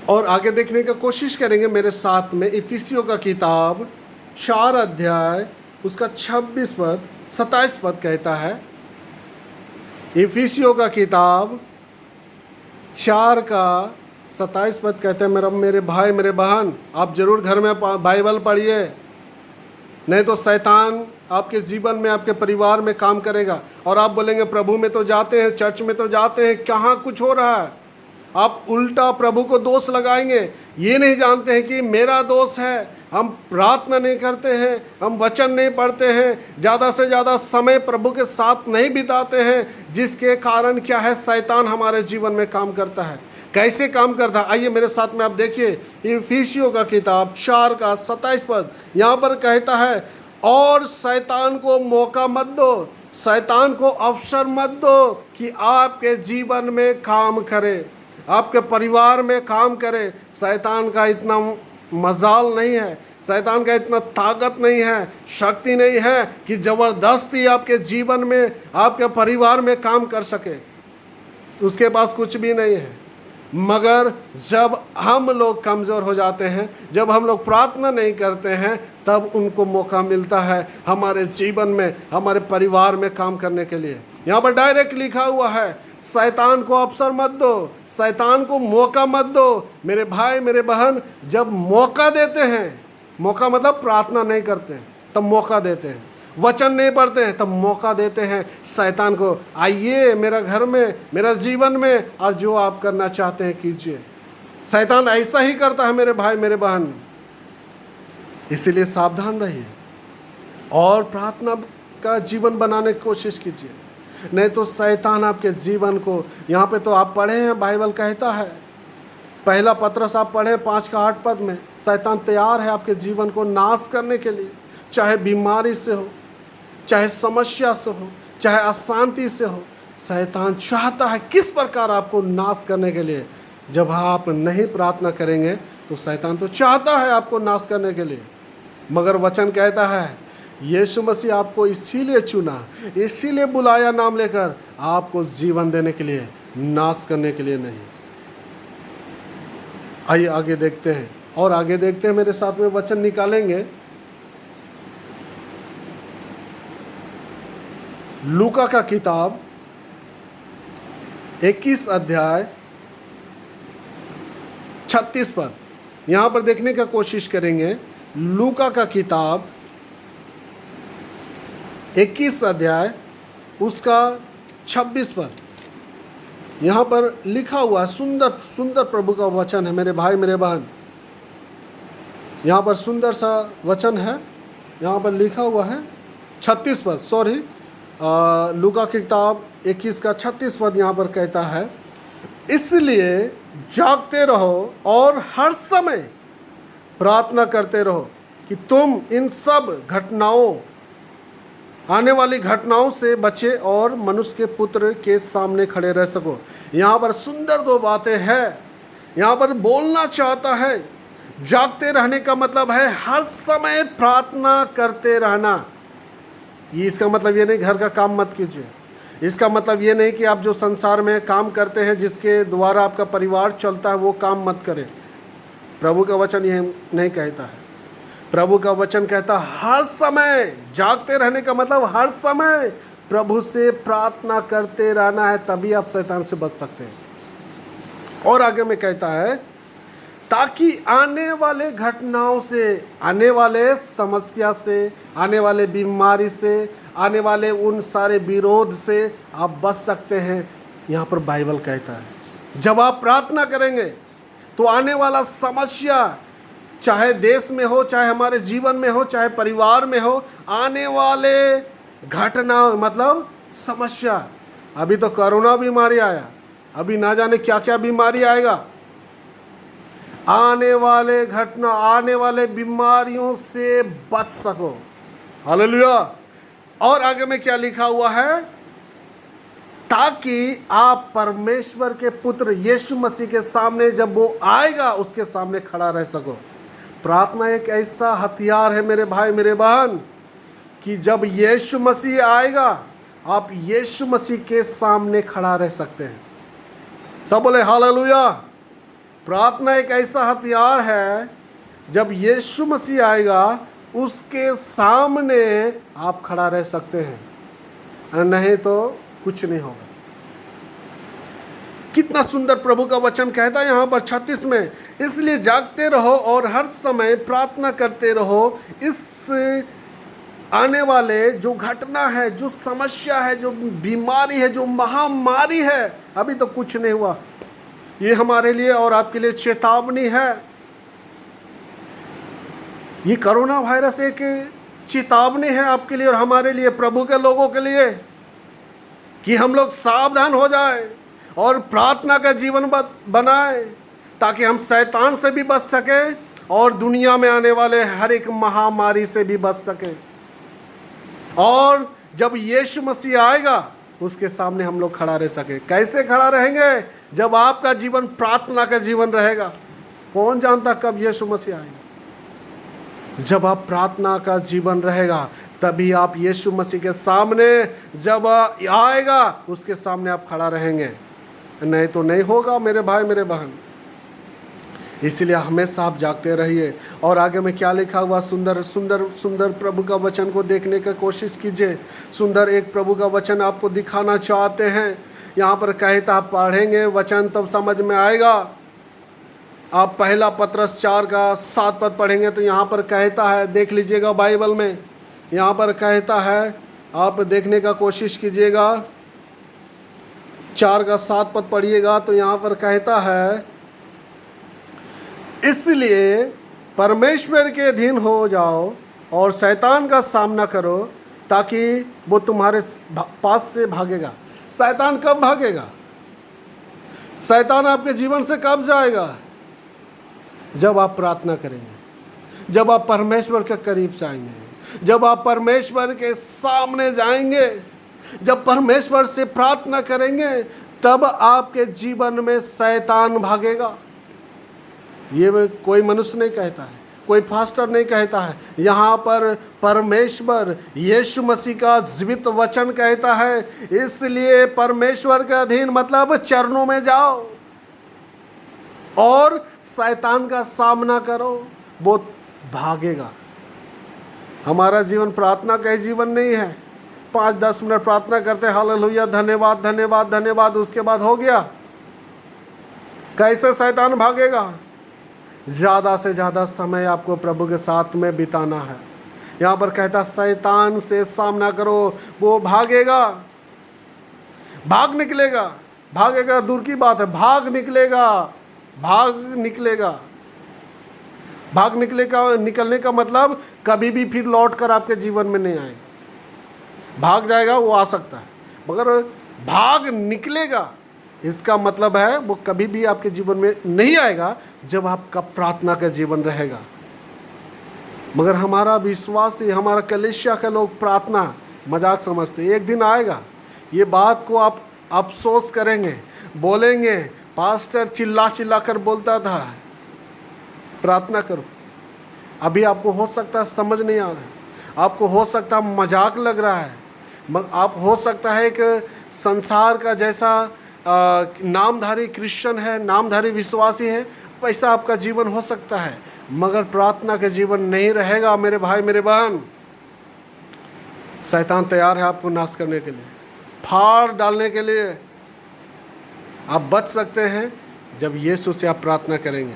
और आगे देखने का कोशिश करेंगे मेरे साथ में। इफिसियों का किताब 4 अध्याय उसका 26 पद 27 पद कहता है। इफिसियों का किताब 4 का 27 पद कहते हैं, मेरे भाई मेरे बहन, आप जरूर घर में बाइबल पढ़िए, नहीं तो शैतान आपके जीवन में आपके परिवार में काम करेगा और आप बोलेंगे प्रभु में तो जाते हैं, चर्च में तो जाते हैं, कहाँ कुछ हो रहा है। आप उल्टा प्रभु को दोष लगाएंगे। ये नहीं जानते हैं कि मेरा दोष है, हम प्रार्थना नहीं करते हैं, हम वचन नहीं पढ़ते हैं, ज़्यादा से ज़्यादा समय प्रभु के साथ नहीं बिताते हैं, जिसके कारण क्या है, शैतान हमारे जीवन में काम करता है। कैसे काम करता है आइए मेरे साथ में आप देखिए। इफिसियों का किताब 4 का 27 पद यहाँ पर कहता है, और शैतान को मौका मत दो, शैतान को अवसर मत दो कि आपके जीवन में काम करे, आपके परिवार में काम करे। शैतान का इतना मजाल नहीं है, शैतान का इतना ताकत नहीं है, शक्ति नहीं है कि ज़बरदस्ती आपके जीवन में आपके परिवार में काम कर सके। उसके पास कुछ भी नहीं है। मगर जब हम लोग कमज़ोर हो जाते हैं, जब हम लोग प्रार्थना नहीं करते हैं, तब उनको मौका मिलता है हमारे जीवन में, हमारे परिवार में काम करने के लिए। यहाँ पर डायरेक्ट लिखा हुआ है, शैतान को अवसर मत दो, शैतान को मौका मत दो। मेरे भाई मेरे बहन, जब मौका देते हैं, मौका मतलब प्रार्थना नहीं करते हैं तब मौका देते हैं, वचन नहीं पढ़ते हैं तब मौका देते हैं शैतान को, आइए मेरा घर में, मेरा जीवन में, और जो आप करना चाहते हैं कीजिए। शैतान ऐसा ही करता है मेरे भाई मेरे बहन, इसीलिए सावधान रहिए और प्रार्थना का जीवन बनाने की कोशिश कीजिए। नहीं तो शैतान आपके जीवन को, यहाँ पे तो आप पढ़े हैं, बाइबल कहता है, पहला पत्रस आप पढ़े 5 का 8 पद में, शैतान तैयार है आपके जीवन को नाश करने के लिए, चाहे बीमारी से हो, चाहे समस्या से हो, चाहे अशांति से हो। शैतान चाहता है किस प्रकार आपको नाश करने के लिए। जब आप नहीं प्रार्थना करेंगे तो शैतान तो चाहता है आपको नाश करने के लिए, मगर वचन कहता है यीशु मसीह आपको इसीलिए चुना, इसीलिए बुलाया नाम लेकर, आपको जीवन देने के लिए, नाश करने के लिए नहीं। आइए आगे देखते हैं और आगे देखते हैं, मेरे साथ में वचन निकालेंगे। लूका का किताब 21 अध्याय 36 पद यहाँ पर देखने का कोशिश करेंगे। लूका का किताब 21 अध्याय उसका 26 पद यहाँ पर लिखा हुआ है। सुंदर सुंदर प्रभु का वचन है मेरे भाई मेरे बहन, यहाँ पर सुंदर सा वचन है। यहाँ पर लिखा हुआ है 36 पद, सॉरी, लूका की किताब 21 का 36 पद यहाँ पर कहता है, इसलिए जागते रहो और हर समय प्रार्थना करते रहो कि तुम इन सब घटनाओं, आने वाली घटनाओं से बचे और मनुष्य के पुत्र के सामने खड़े रह सको। यहाँ पर सुंदर 2 बातें हैं। यहाँ पर बोलना चाहता है, जागते रहने का मतलब है हर समय प्रार्थना करते रहना। ये इसका मतलब ये नहीं घर का काम मत कीजिए, इसका मतलब ये नहीं कि आप जो संसार में काम करते हैं, जिसके द्वारा आपका परिवार चलता है, वो काम मत करें। प्रभु का वचन ये नहीं कहता है। प्रभु का वचन कहता है हर समय, जागते रहने का मतलब हर समय प्रभु से प्रार्थना करते रहना है, तभी आप शैतान से बच सकते हैं। और आगे में कहता है, ताकि आने वाले घटनाओं से, आने वाले समस्या से, आने वाले बीमारी से, आने वाले उन सारे विरोध से आप बच सकते हैं। यहाँ पर बाइबल कहता है जब आप प्रार्थना करेंगे तो आने वाला समस्या, चाहे देश में हो, चाहे हमारे जीवन में हो, चाहे परिवार में हो, आने वाले घटना मतलब समस्या, अभी तो कोरोना बीमारी आया, अभी ना जाने क्या क्या बीमारी आएगा, आने वाले घटना, आने वाले बीमारियों से बच सको। हालेलुया। और आगे में क्या लिखा हुआ है, ताकि आप परमेश्वर के पुत्र यीशु मसीह के सामने, जब वो आएगा, उसके सामने खड़ा रह सको। प्रार्थना एक ऐसा हथियार है मेरे भाई मेरे बहन, कि जब यीशु मसीह आएगा, आप यीशु मसीह के सामने खड़ा रह सकते हैं। सब बोले हालेलुया। प्रार्थना एक ऐसा हथियार है, जब यीशु मसीह आएगा उसके सामने आप खड़ा रह सकते हैं, और नहीं तो कुछ नहीं होगा। कितना सुंदर प्रभु का वचन कहता है यहाँ पर 36 में, इसलिए जागते रहो और हर समय प्रार्थना करते रहो। इस आने वाले जो घटना है, जो समस्या है, जो बीमारी है, जो महामारी है, अभी तो कुछ नहीं हुआ, ये हमारे लिए और आपके लिए चेतावनी है। ये कोरोना वायरस एक चेतावनी है आपके लिए और हमारे लिए, प्रभु के लोगों के लिए, कि हम लोग सावधान हो जाए और प्रार्थना का जीवन बनाए, ताकि हम शैतान से भी बच सके और दुनिया में आने वाले हर एक महामारी से भी बच सके। और जब यीशु मसीह आएगा उसके सामने हम लोग खड़ा रह सके। कैसे खड़ा रहेंगे? जब आपका जीवन प्रार्थना का जीवन रहेगा। कौन जानता कब यीशु मसीह आएगा? जब आप प्रार्थना का जीवन रहेगा तभी आप यीशु मसीह के सामने जब आएगा उसके सामने आप खड़ा रहेंगे, नहीं तो नहीं होगा मेरे भाई मेरे बहन। इसलिए हमेशा आप जागते रहिए। और आगे में क्या लिखा हुआ, सुंदर सुंदर सुंदर प्रभु का वचन को देखने का कोशिश कीजिए। सुंदर एक प्रभु का वचन आपको दिखाना चाहते हैं। यहाँ पर कहता, आप पढ़ेंगे वचन तब समझ में आएगा। आप पहला पत्रस 4 का 7 पद पढ़ेंगे तो यहाँ पर कहता है, देख लीजिएगा बाइबल में, यहाँ पर कहता है, आप देखने का कोशिश कीजिएगा, 4 का 7 पद पढ़िएगा तो यहाँ पर कहता है, इसलिए परमेश्वर के अधीन हो जाओ और शैतान का सामना करो, ताकि वो तुम्हारे पास से भागेगा। शैतान कब भागेगा? शैतान आपके जीवन से कब जाएगा? जब आप प्रार्थना करेंगे, जब आप परमेश्वर के करीब जाएंगे, जब आप परमेश्वर के सामने जाएंगे, जब परमेश्वर से प्रार्थना करेंगे, तब आपके जीवन में शैतान भागेगा। ये कोई मनुष्य नहीं कहता है, कोई फास्टर नहीं कहता है, यहाँ पर परमेश्वर यीशु मसीह का जीवित वचन कहता है। इसलिए परमेश्वर के अधीन मतलब चरणों में जाओ और शैतान का सामना करो, वो भागेगा। हमारा जीवन प्रार्थना का ही जीवन नहीं है। 5-10 मिनट प्रार्थना करते, हालेलुया, धन्यवाद धन्यवाद धन्यवाद, उसके बाद हो गया। कैसे शैतान भागेगा? ज़्यादा से ज़्यादा समय आपको प्रभु के साथ में बिताना है। यहाँ पर कहता, शैतान से सामना करो, वो भागेगा, भाग निकलेगा। भागेगा दूर की बात है, भाग निकलेगा, भाग निकलेगा। भाग निकलने का मतलब कभी भी फिर लौट कर आपके जीवन में नहीं आएगा। भाग जाएगा वो आ सकता है, मगर भाग निकलेगा इसका मतलब है वो कभी भी आपके जीवन में नहीं आएगा जब आपका प्रार्थना का जीवन रहेगा। मगर हमारा विश्वास ही, हमारा कलीसिया के लोग प्रार्थना मजाक समझते। एक दिन आएगा, ये बात को आप अफसोस करेंगे, बोलेंगे, पास्टर चिल्ला चिल्ला कर बोलता था प्रार्थना करो। अभी आपको हो सकता है समझ नहीं आ रहा है, आपको हो सकता है मजाक लग रहा है, आप हो सकता है एक संसार का जैसा नामधारी क्रिश्चियन है, नामधारी विश्वासी है, वैसा आपका जीवन हो सकता है, मगर प्रार्थना के जीवन नहीं रहेगा मेरे भाई मेरे बहन। शैतान तैयार है आपको नाश करने के लिए, फाड़ डालने के लिए। आप बच सकते हैं जब यीशु से आप प्रार्थना करेंगे।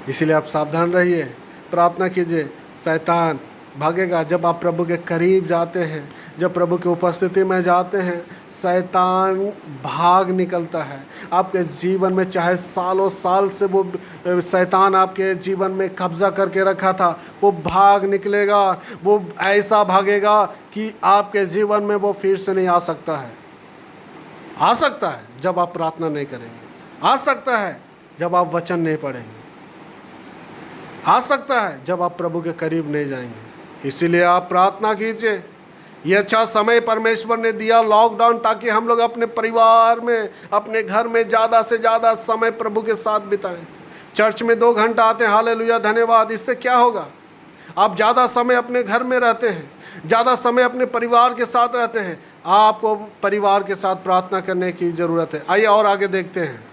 इसीलिए आप सावधान रहिए, प्रार्थना कीजिए, शैतान भागेगा। जब आप प्रभु के करीब जाते हैं, जब प्रभु की उपस्थिति में जाते हैं, शैतान भाग निकलता है। आपके जीवन में चाहे सालों साल से वो शैतान आपके जीवन में कब्जा करके रखा था, वो भाग निकलेगा। वो ऐसा भागेगा कि आपके जीवन में वो फिर से नहीं आ सकता है। आ सकता है जब आप प्रार्थना नहीं करेंगे, आ सकता है जब आप वचन नहीं पढ़ेंगे, आ सकता है जब आप प्रभु के करीब नहीं जाएंगे। इसीलिए आप प्रार्थना कीजिए। ये अच्छा समय परमेश्वर ने दिया लॉकडाउन, ताकि हम लोग अपने परिवार में, अपने घर में ज़्यादा से ज़्यादा समय प्रभु के साथ बिताएं। चर्च में 2 घंटा आते हैं, हालेलुया धन्यवाद। इससे क्या होगा? आप ज़्यादा समय अपने घर में रहते हैं, ज़्यादा समय अपने परिवार के साथ रहते हैं। आपको परिवार के साथ प्रार्थना करने की ज़रूरत है। आइए और आगे देखते हैं।